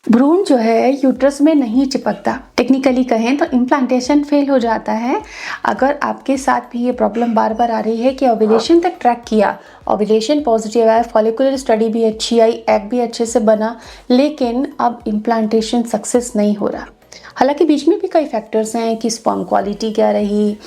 भ्रूण जो है यूट्रस में नहीं चिपकता। टेक्निकली कहें तो इम्प्लांटेशन फेल हो जाता है। अगर आपके साथ भी ये प्रॉब्लम बार बार आ रही है कि ओव्यूलेशन तक ट्रैक किया, ओव्यूलेशन पॉजिटिव आया, फॉलिकुलर स्टडी भी अच्छी आई, एग भी अच्छे से बना, लेकिन अब इम्प्लांटेशन सक्सेस नहीं हो रहा। हालांकि बीच में भी कई फैक्टर्स हैं कि स्पर्म क्वालिटी क्या रही,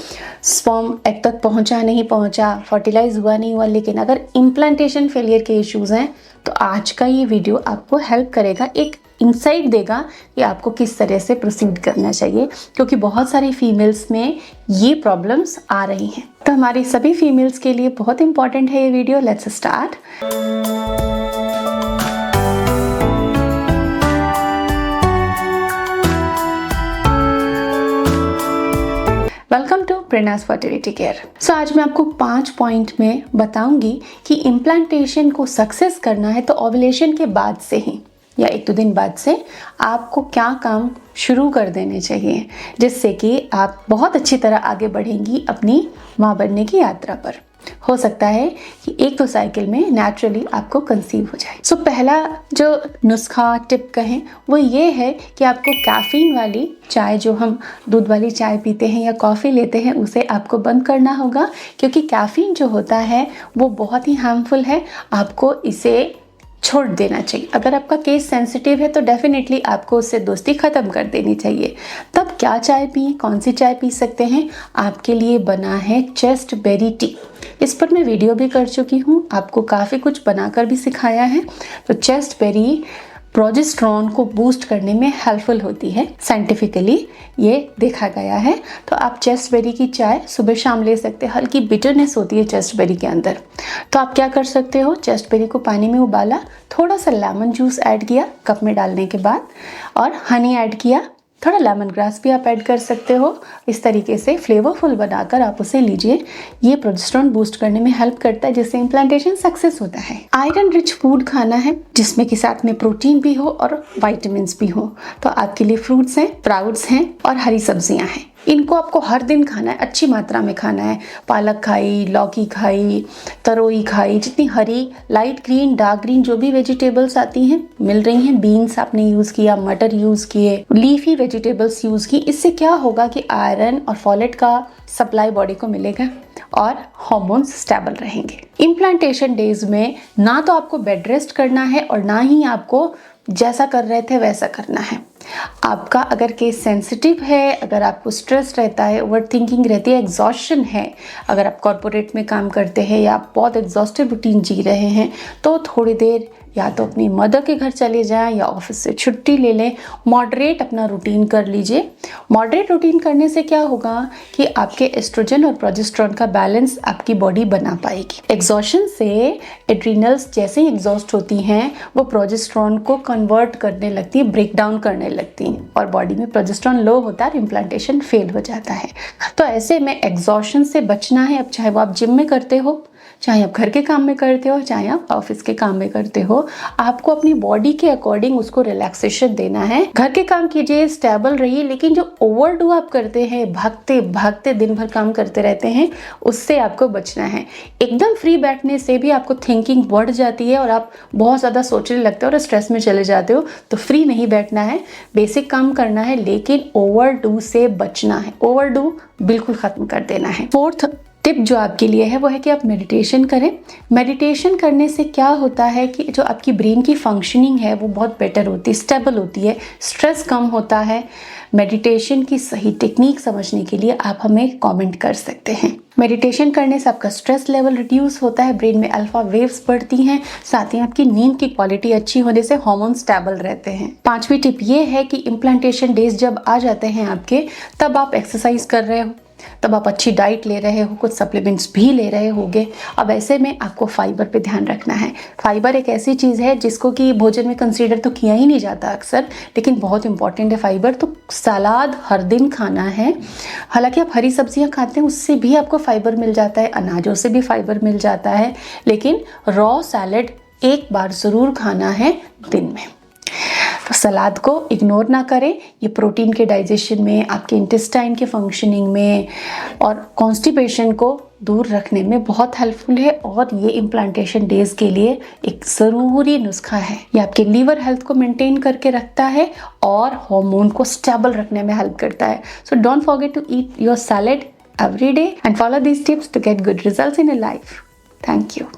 स्पर्म एग तक पहुंचा नहीं पहुंचा, फर्टिलाइज हुआ नहीं हुआ, लेकिन अगर इम्प्लांटेशन फेलियर के इश्यूज हैं तो आज का ये वीडियो आपको हेल्प करेगा, एक इंसाइट देगा कि आपको किस तरह से प्रोसीड करना चाहिए, क्योंकि बहुत सारी फीमेल्स में ये प्रॉब्लम्स आ रही हैं। तो हमारी सभी फीमेल्स के लिए बहुत इंपॉर्टेंट है ये video. Let's start. Welcome to Prerna's fertility care. So आज मैं आपको 5 पॉइंट में बताऊंगी कि इम्प्लांटेशन को सक्सेस करना है तो ओव्यूलेशन के बाद से ही या 1-2 दिन बाद से आपको क्या काम शुरू कर देने चाहिए, जिससे कि आप बहुत अच्छी तरह आगे बढ़ेंगी अपनी माँ बनने की यात्रा पर। हो सकता है कि 1-2 साइकिल में नेचुरली आपको कंसीव हो जाए। सो पहला जो नुस्खा टिप कहें वो ये है कि आपको कैफीन वाली चाय, जो हम दूध वाली चाय पीते हैं या कॉफ़ी लेते हैं, उसे आपको बंद करना होगा, क्योंकि कैफीन जो होता है वो बहुत ही हार्मफुल है। आपको इसे छोड़ देना चाहिए। अगर आपका केस सेंसिटिव है तो डेफिनेटली आपको उससे दोस्ती ख़त्म कर देनी चाहिए। तब क्या चाय पिए, कौन सी चाय पी सकते हैं? आपके लिए बना है चेस्ट बेरी टी। इस पर मैं वीडियो भी कर चुकी हूँ, आपको काफ़ी कुछ बनाकर भी सिखाया है। तो चेस्ट बेरी प्रोजेस्टेरोन को बूस्ट करने में हेल्पफुल होती है, साइंटिफिकली ये देखा गया है। तो आप चेस्ट बेरी की चाय सुबह शाम ले सकते हैं। हल्की बिटरनेस होती है चेस्ट बेरी के अंदर, तो आप क्या कर सकते हो, चेस्ट बेरी को पानी में उबाला, थोड़ा सा लेमन जूस ऐड किया कप में डालने के बाद, और हनी ऐड किया, थोड़ा लेमन ग्रास भी आप ऐड कर सकते हो। इस तरीके से फ्लेवरफुल बनाकर आप उसे लीजिए। ये प्रोजेस्टेरोन बूस्ट करने में हेल्प करता है, जिससे इम्प्लांटेशन सक्सेस होता है। आयरन रिच फूड खाना है, जिसमें कि साथ में प्रोटीन भी हो और विटामिन भी हो। तो आपके लिए फ्रूट्स हैं, स्प्राउट्स हैं और हरी सब्जियां हैं। इनको आपको हर दिन खाना है, अच्छी मात्रा में खाना है। पालक खाई, लौकी खाई, तरोई खाई, जितनी हरी, लाइट ग्रीन, डार्क ग्रीन जो भी वेजिटेबल्स आती हैं मिल रही हैं। बीन्स आपने यूज़ किया, मटर यूज़ किए, लीफी वेजिटेबल्स यूज़ की। इससे क्या होगा कि आयरन और फॉलेट का सप्लाई बॉडी को मिलेगा और हार्मोन्स स्टेबल रहेंगे। इम्प्लांटेशन डेज में ना तो आपको बेड रेस्ट करना है और ना ही आपको जैसा कर रहे थे वैसा करना है। आपका अगर केस सेंसिटिव है, अगर आपको स्ट्रेस रहता है, ओवर थिंकिंग रहती है, एग्जॉस्शन है, अगर आप कॉर्पोरेट में काम करते हैं या आप बहुत एग्जॉस्टिव रूटीन जी रहे हैं, तो थोड़ी देर या तो अपनी मदर के घर चले जाएं या ऑफिस से छुट्टी ले लें। मॉडरेट अपना रूटीन कर लीजिए। मॉडरेट रूटीन करने से क्या होगा कि आपके एस्ट्रोजन और प्रोजेस्टेरोन का बैलेंस आपकी बॉडी बना पाएगी। एग्जॉशन से एड्रिनल्स जैसे ही एग्जॉस्ट होती हैं वो प्रोजेस्टेरोन को कन्वर्ट करने लगती है, ब्रेक डाउन करने लगती हैं, और बॉडी में प्रोजेस्टेरोन लो होता है और इम्प्लांटेशन फेल हो जाता है। तो ऐसे में एग्जॉशन से बचना है। अब चाहे वो आप जिम में करते हो, चाहे आप घर के काम में करते हो, चाहे आप ऑफिस के काम में करते हो, आपको अपनी बॉडी के अकॉर्डिंग उसको रिलैक्सेशन देना है। घर के काम कीजिए, स्टेबल रहिए, लेकिन जो ओवरडू आप करते हैं, भागते भागते दिन भर काम करते रहते हैं, उससे आपको बचना है। एकदम फ्री बैठने से भी आपको थिंकिंग बढ़ जाती है और आप बहुत ज़्यादा सोचने लगते हो और स्ट्रेस में चले जाते हो। तो फ्री नहीं बैठना है, बेसिक काम करना है, लेकिन ओवरडू से बचना है। ओवरडू बिल्कुल ख़त्म कर देना है। 4th टिप जो आपके लिए है वो है कि आप मेडिटेशन करें। मेडिटेशन करने से क्या होता है कि जो आपकी ब्रेन की फंक्शनिंग है वो बहुत बेटर होती है, स्टेबल होती है, स्ट्रेस कम होता है। मेडिटेशन की सही टेक्निक समझने के लिए आप हमें कमेंट कर सकते हैं। मेडिटेशन करने से आपका स्ट्रेस लेवल रिड्यूस होता है, ब्रेन में अल्फा वेव्स बढ़ती हैं, साथ ही आपकी नींद की क्वालिटी अच्छी होने से हार्मोन स्टेबल रहते हैं। 5वीं टिप ये है कि इम्प्लांटेशन डेज जब आ जाते हैं आपके, तब आप एक्सरसाइज कर रहे हो, तब आप अच्छी डाइट ले रहे हो, कुछ सप्लीमेंट्स भी ले रहे होगे। अब ऐसे में आपको फाइबर पे ध्यान रखना है। फाइबर एक ऐसी चीज़ है जिसको कि भोजन में कंसीडर तो किया ही नहीं जाता अक्सर, लेकिन बहुत इंपॉर्टेंट है फाइबर। तो सलाद हर दिन खाना है। हालांकि आप हरी सब्जियां खाते हैं, उससे भी आपको फाइबर मिल जाता है, अनाजों से भी फाइबर मिल जाता है, लेकिन रॉ सैलड एक बार ज़रूर खाना है दिन में। तो सलाद को इग्नोर ना करें। ये प्रोटीन के डाइजेशन में, आपके इंटेस्टाइन के फंक्शनिंग में और कॉन्स्टिपेशन को दूर रखने में बहुत हेल्पफुल है और ये इम्प्लांटेशन डेज के लिए एक ज़रूरी नुस्खा है। ये आपके लीवर हेल्थ को मेंटेन करके रखता है और हार्मोन को स्टेबल रखने में हेल्प करता है। So don't forget to eat your salad every day and follow these tips to get good results in your life. Thank you.